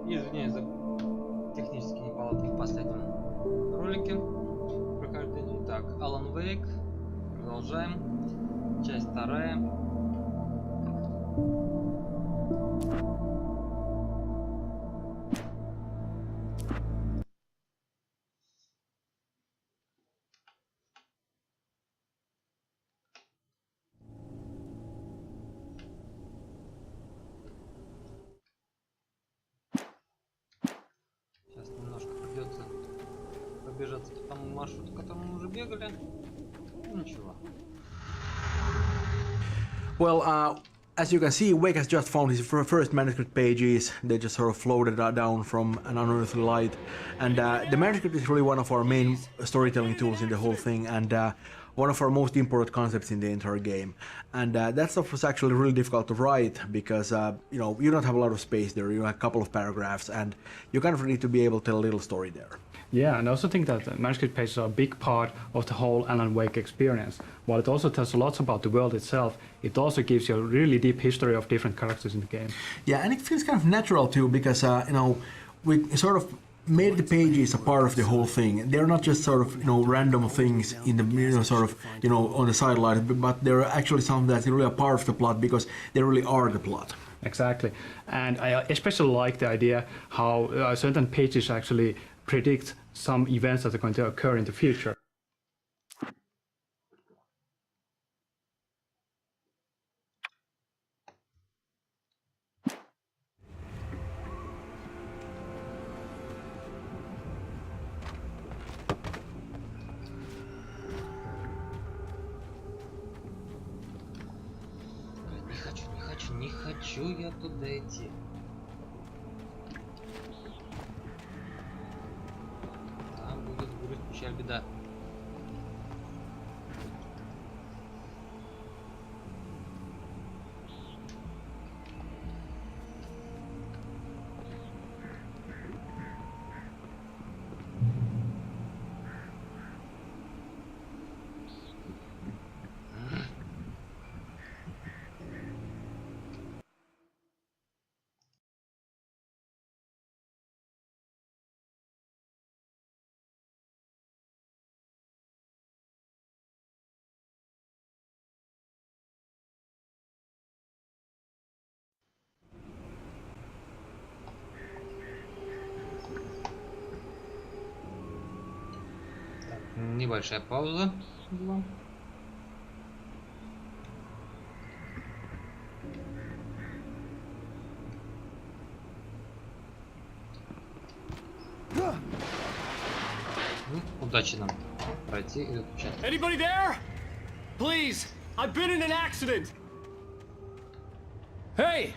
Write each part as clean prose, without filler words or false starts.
Извиняюсь за технические неполадки в последнем ролике прохождения. Так, Alan Wake. Продолжаем. Часть вторая. Сейчас немножко придется пробежаться по тому маршруту, к которому мы уже бегали. Ничего. Well, as you can see, Wake has just found his first manuscript pages. They just sort of floated down from an unearthly light. And the manuscript is really one of our main storytelling tools in the whole thing, and one of our most important concepts in the entire game. And that stuff was actually really difficult to write because, you know, you don't have a lot of space there. You have a couple of paragraphs, and you kind of need to be able to tell a little story there. Yeah, and I also think that manuscript pages are a big part of the whole Alan Wake experience. While it also tells a lot about the world itself, it also gives you a really deep history of different characters in the game. Yeah, and it feels kind of natural too because, you know, we sort of made the pages a part of the whole thing. They're not just sort of, you know, random things in the, you know, sort of, you know, on the sidelines, but they're actually something that's really a part of the plot because they really are the plot. Exactly. And I especially like the idea how certain pages actually predict some events that are going to occur in the future. Не хочу я туда идти. Там будет грусть, печаль, беда. Небольшая пауза была. Удачи нам пройти этот участок. Anybody there? Please, I've been in an accident. Hey!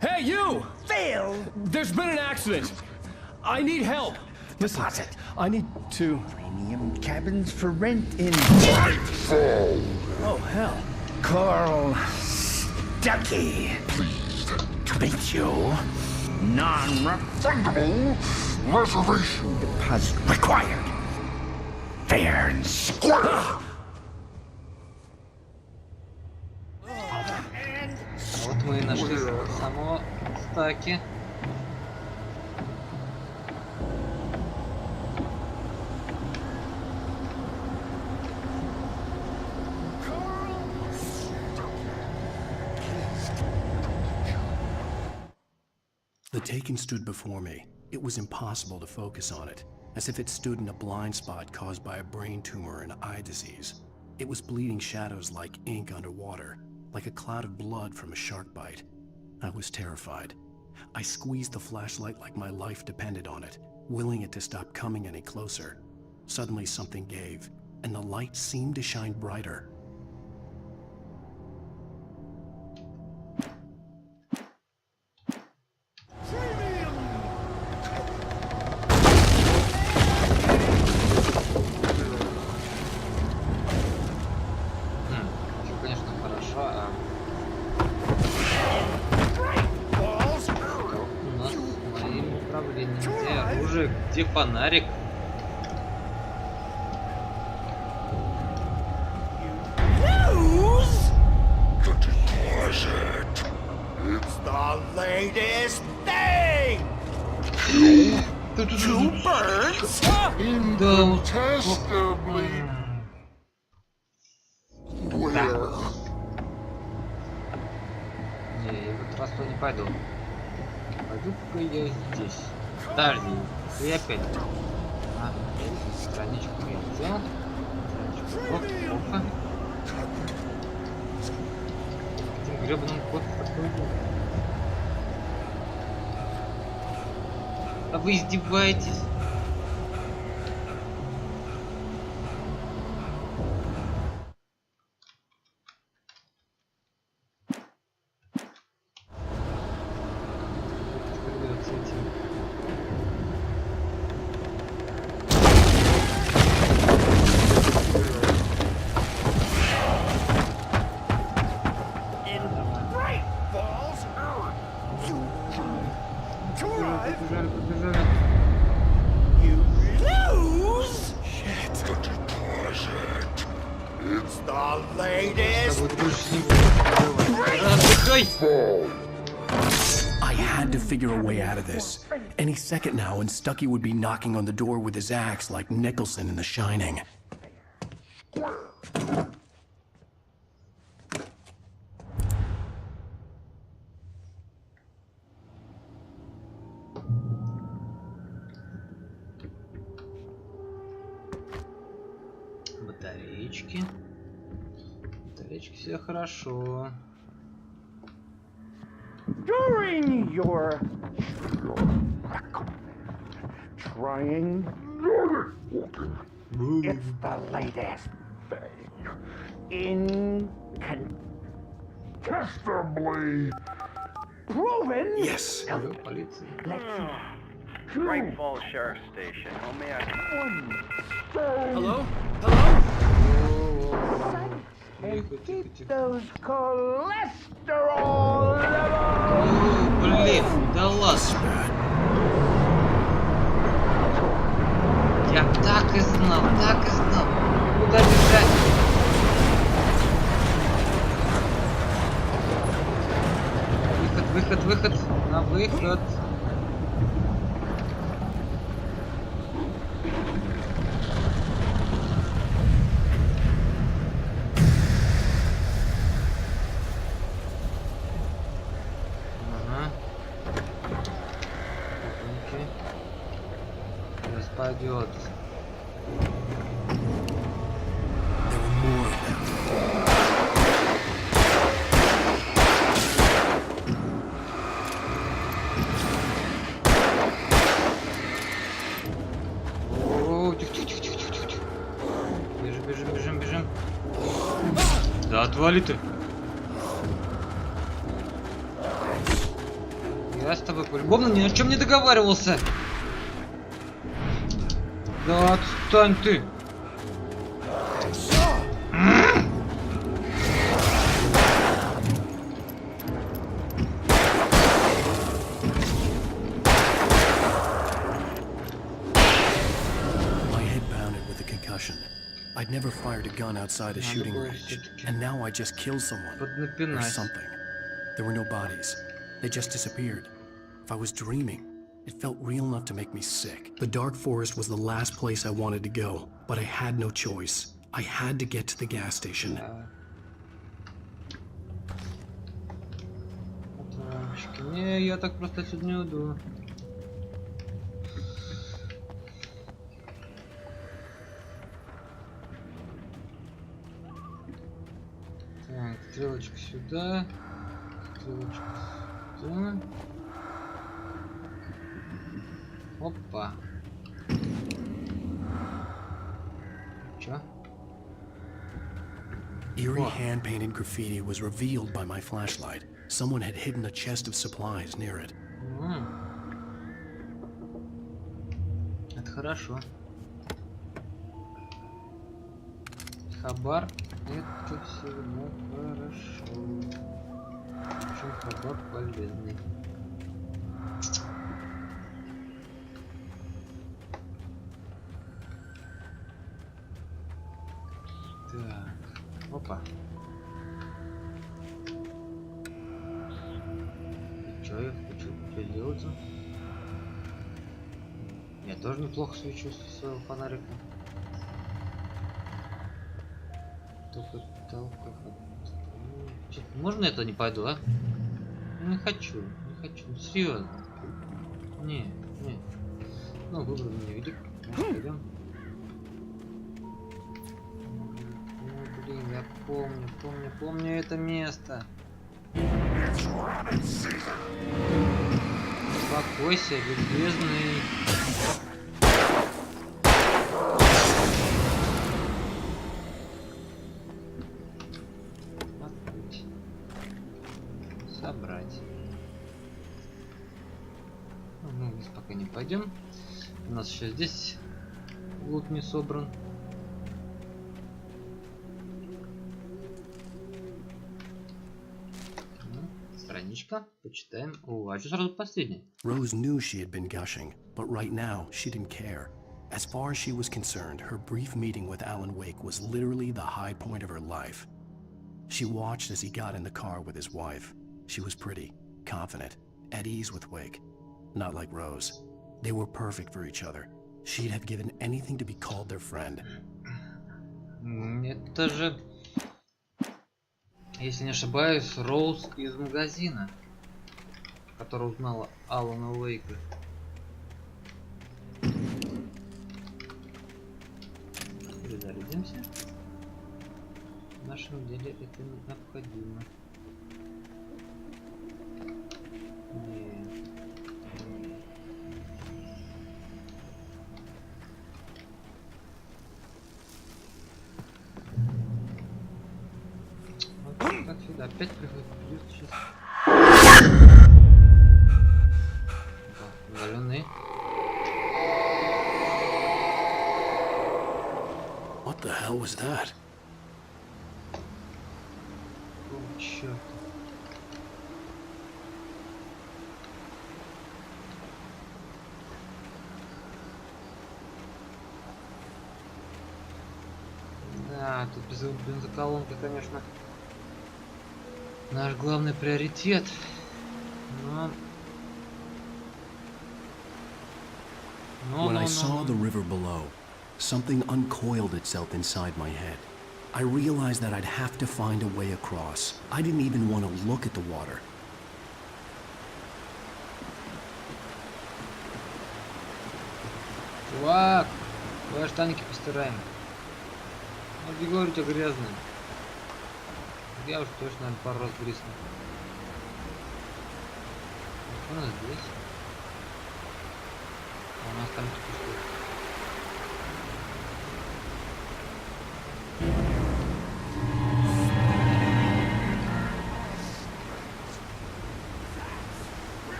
Hey, you! Phil! There's been an accident. I need help. Listen, Deposit. I need to... Premium cabins for rent in Oh, hell. Carl Stuckey. Pleased to meet you. Non-refundable reservation deposit required. Fair and square. Вот мы и нашли само стаки. The Taken stood before me. It was impossible to focus on it, as if it stood in a blind spot caused by a brain tumor and eye disease. It was bleeding shadows like ink underwater, like a cloud of blood from a shark bite. I was terrified. I squeezed the flashlight like my life depended on it, willing it to stop coming any closer. Suddenly something gave, and the light seemed to shine brighter. Где фонарик? It's the latest thing! Two birds? Incontestably. Where? Не, я в этот раз туда не пойду. Пойду-ка я здесь. Подожди, ты опять. Страничку я взял. Страничку. Опа. Этим гребаным кодом такой. А вы издеваетесь? I had to figure a way out of this. Any second now, and Stucky would be knocking on the door with his axe like Nicholson in The Shining. Батареечки. Батареечки, все хорошо. During your trying, it's the latest thing. Incontestably proven. Yes. Алло, полиция. Great Falls Sheriff Station. How may I? Hello? Hello? Тихо, тихо, тихо. Those cholesterol levels. О, блин, да ладно. Я так и знал, так и знал. Куда бежать? Выход, выход, выход. На выход. Пойдет. О, тихо, тихо, тихо, тихо, тихо, тихо. Бежим, бежим, бежим, бежим. Да отвали ты. Я с тобой по-любому ни о чем не договаривался. Да отстань ты! I'd never fired a gun outside a shooting range, and now I just killed someone, or something. There were no bodies. They just disappeared. If I was dreaming, it felt real enough to make me sick. The dark forest was the last place I wanted to go, but I had no choice. I had to get to the gas station. Не, я так просто отсюда не уйду. Так, стрелочка сюда. Стрелочка сюда. Опа. Чё? Eerie hand-painted graffiti was revealed by my flashlight. Someone had hidden a chest of supplies near it. Это хорошо. Хабар. Это все равно хорошо. Очень хабар полезный. Так. Опа. Что я хочу? Что делать? Я тоже неплохо свечу со своего фонарика. Можно это не пойду, а? Не хочу, не хочу. Ну, серьезно. Не. Ну, выбрал мне велик. Может, пойдем. Ну, блин, я помню это место. Успокойся, любезный. Открыть. Собрать. Ну, мы вниз пока не пойдем. У нас еще здесь лут не собран. Страничка. Почитаем. О, а что сразу последний? Rose knew she had been gushing, but right now she didn't care. As far as she was concerned, her brief meeting with Alan Wake was literally the high point of her life. She watched as he got in the car with his wife. She was pretty, confident, at ease with Wake. Not like Rose. They were perfect for each other. She'd have given anything to be called their friend. Это же, если не ошибаюсь, Роуз из магазина, которая узнала Алана Уэйка. Перезарядимся. В нашем деле это необходимо. Вот как сюда опять придет сейчас. Зеленый. What the hell was that? О, черт. Да, тут бензоколонка, конечно, наш главный приоритет. Но... When I saw the river below, something uncoiled itself inside my head. I realized that I'd have to find a way across. I didn't even want to look at the water. Чувак, давай штаники постираем. Ну, говорю, у тебя грязные. Я уж точно, наверное, пару раз грязный. Что у нас здесь? А у нас там что?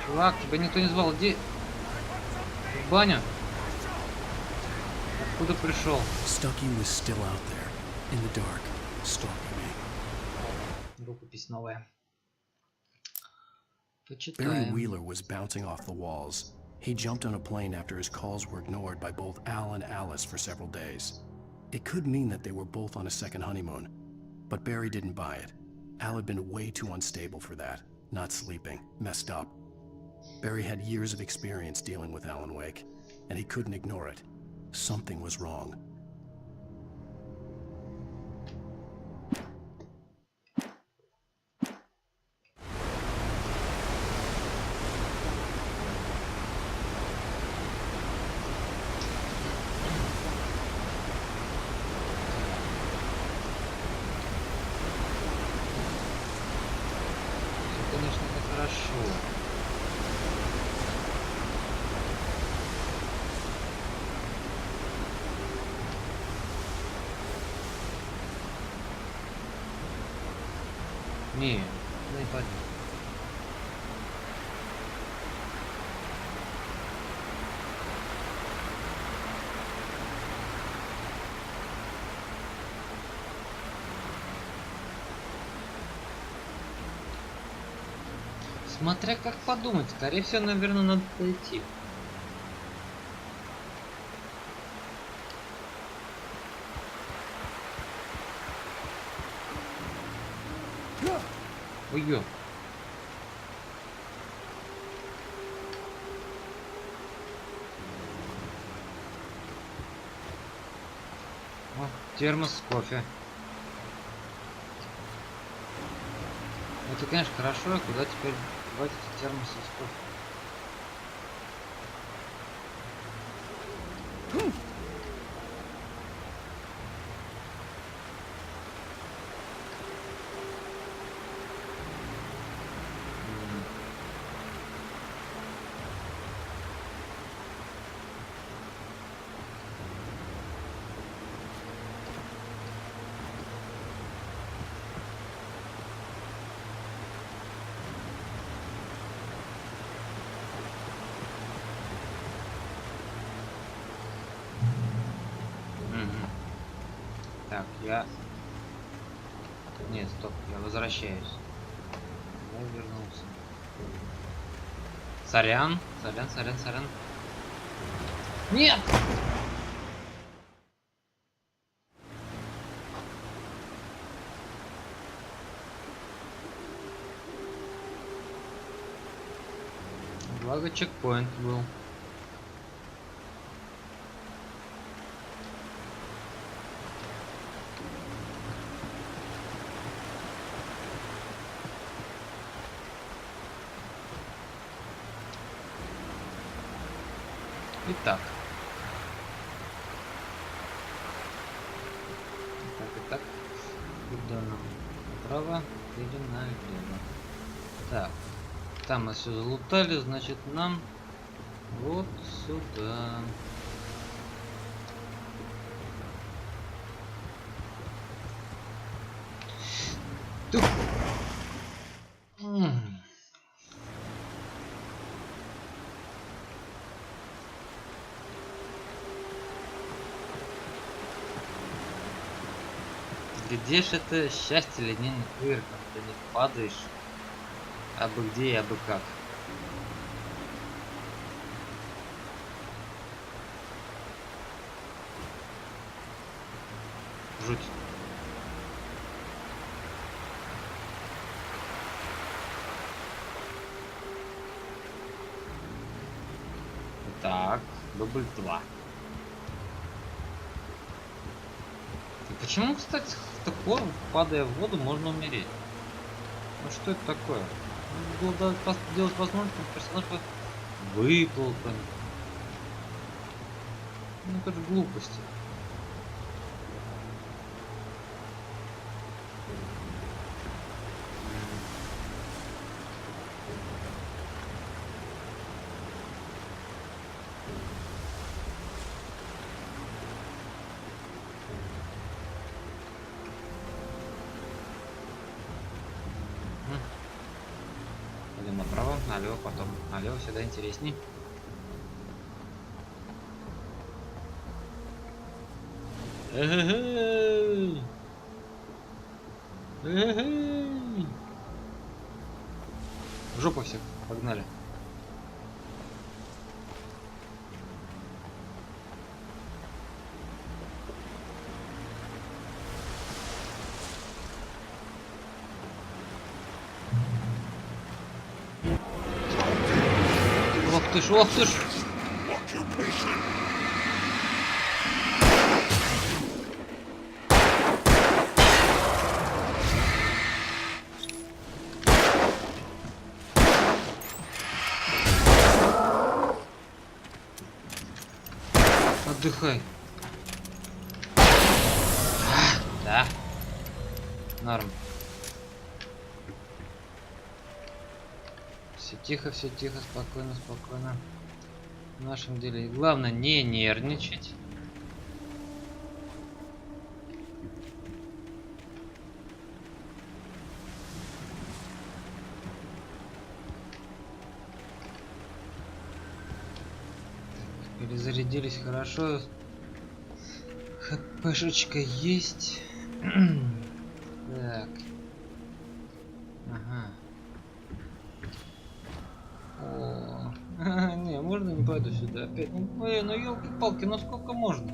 Чувак, тебя никто не звал. Иди в баню. Откуда пришел? Stucky was still out there, in the dark, stalking me. Рукопись новая. Barry Почитаем. Wheeler was bouncing off the walls. He jumped on a plane after his calls were ignored by both Al and Alice for several days. It could mean that they were both on a second honeymoon, but Barry didn't buy it. Al had been way too unstable for that, not sleeping, messed up. Barry had years of experience dealing with Alan Wake, and he couldn't ignore it. Something was wrong. Конечно, это хорошо. Не пойду. Смотря как подумать, скорее всего, наверное, надо дойти. Ой-ё. О, термос с кофе. Это, конечно, хорошо. А куда теперь девать эти термосы с кофе? Так, я... Нет, стоп, я возвращаюсь. Я вернулся. Сорян, сорян. Нет! Благо чекпоинт был. Итак. Итак. Куда нам? Направо или налево? Так. Там мы все залутали, значит нам вот сюда. Тух. Где ж это счастье линейных игр, когда не падаешь, абы где и абы как. Жуть. Так, дубль 2. И почему, кстати, с такого, падая в воду, можно умереть? Ну что это такое? Надо было делать возможность, чтобы персонаж выплыл там. Ну это же глупости. Пойдем направо, налево, потом налево, всегда интересней. Эй! В жопу всех, погнали. Ох ты ж. Отдыхай. Да. Норм. Все тихо, спокойно. В нашем деле. И главное не нервничать. Так, перезарядились хорошо. ХПшечка есть. Так. Ага. Не, можно не пойду сюда опять? Ну елки-палки, ну сколько можно?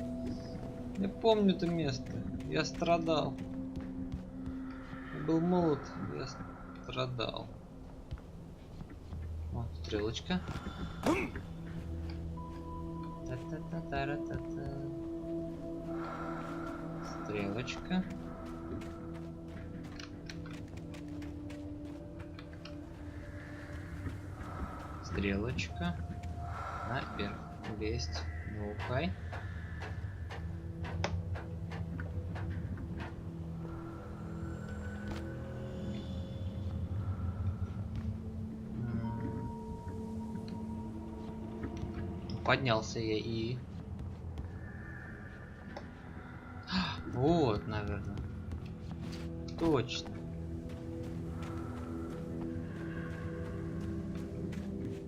Я помню это место. Я страдал. Я был молод, я страдал. О, стрелочка. Стрелочка. Стрелочка. Наверх. Есть. Ну-кай. Поднялся я и... Вот, наверное. Точно.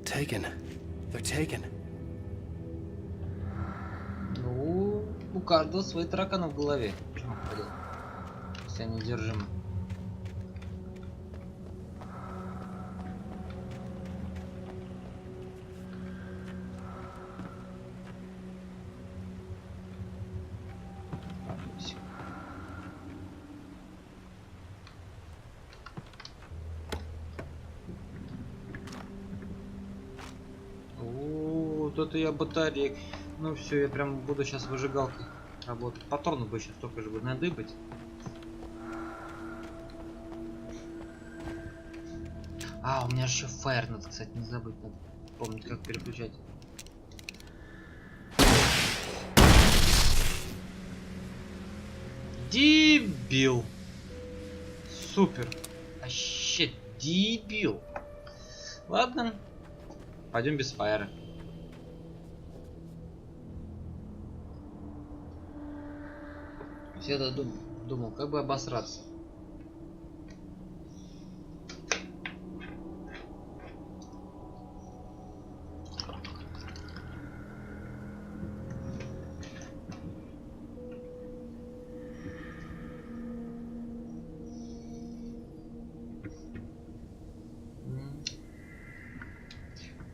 Taken. They're taken. Ну, у каждого свои тараканы в голове. Почему ходил? Все недержимы. Вот это я батареек. Ну все, я прям буду сейчас выжигалкой работать. Патроны бы еще столько же бы надыбать. А, у меня же еще фаер надо, кстати, не забыть. Надо помнить, как переключать. Дебил. Супер. Вообще дебил. Ладно. Пойдем без фаера. Всегда думал, как бы обосраться.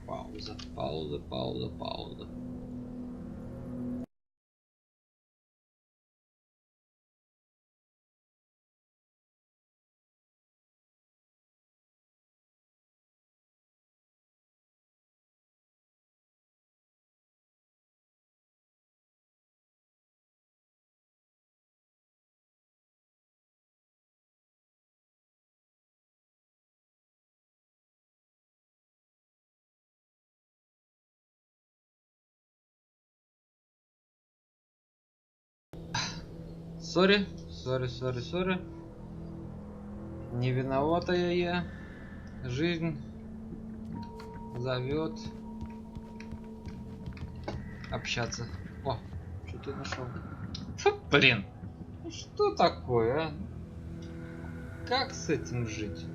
Пауза, пауза, пауза, пауза. Сори, сори. Не виноватая я. Жизнь зовет общаться. О, что ты нашел? Фу, блин, ну что такое, а? Как с этим жить?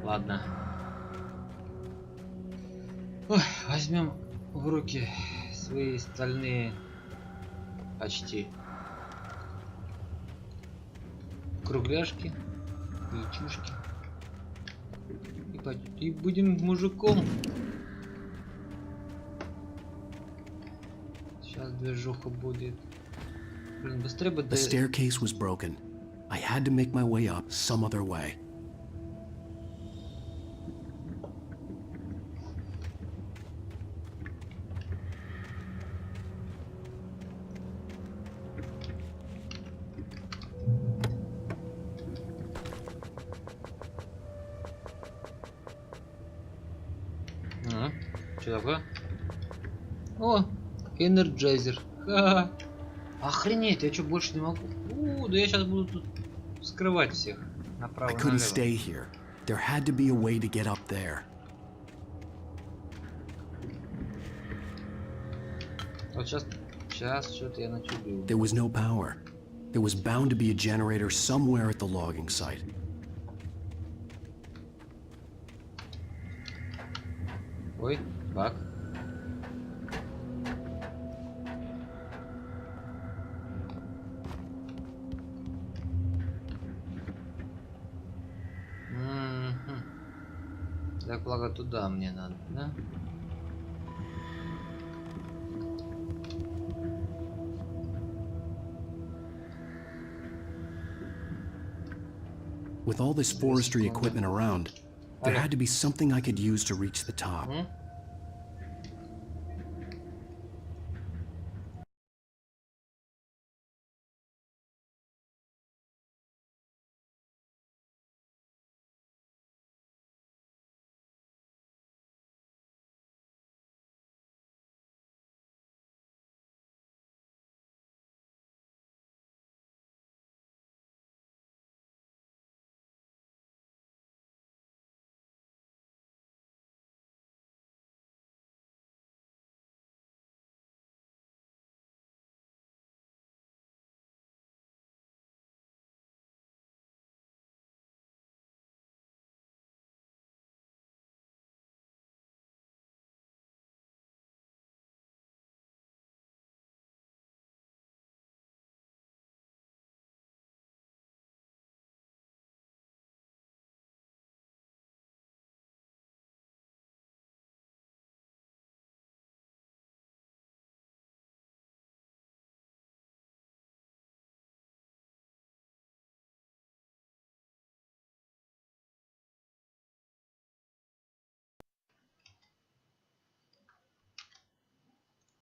Ладно. Ой, возьмем в руки свои стальные почти кругляшки и чушки. И будем мужиком. Сейчас движуха будет. Блин, быстрее бы The staircase was broken. I had to make my way up some other way. Что такое? О, энерджайзер. Ха-ха. Охренеть, я что, больше не могу? Да я сейчас буду тут скрывать всех направо I и couldn't налево. stay here. There had to be a way to get up there. Вот сейчас что-то я начудил. There was no power. There was bound to be a generator somewhere at the logging site. Ой, баг. Так, благо туда мне надо, да? With all this forestry equipment around, there had to be something I could use to reach the top.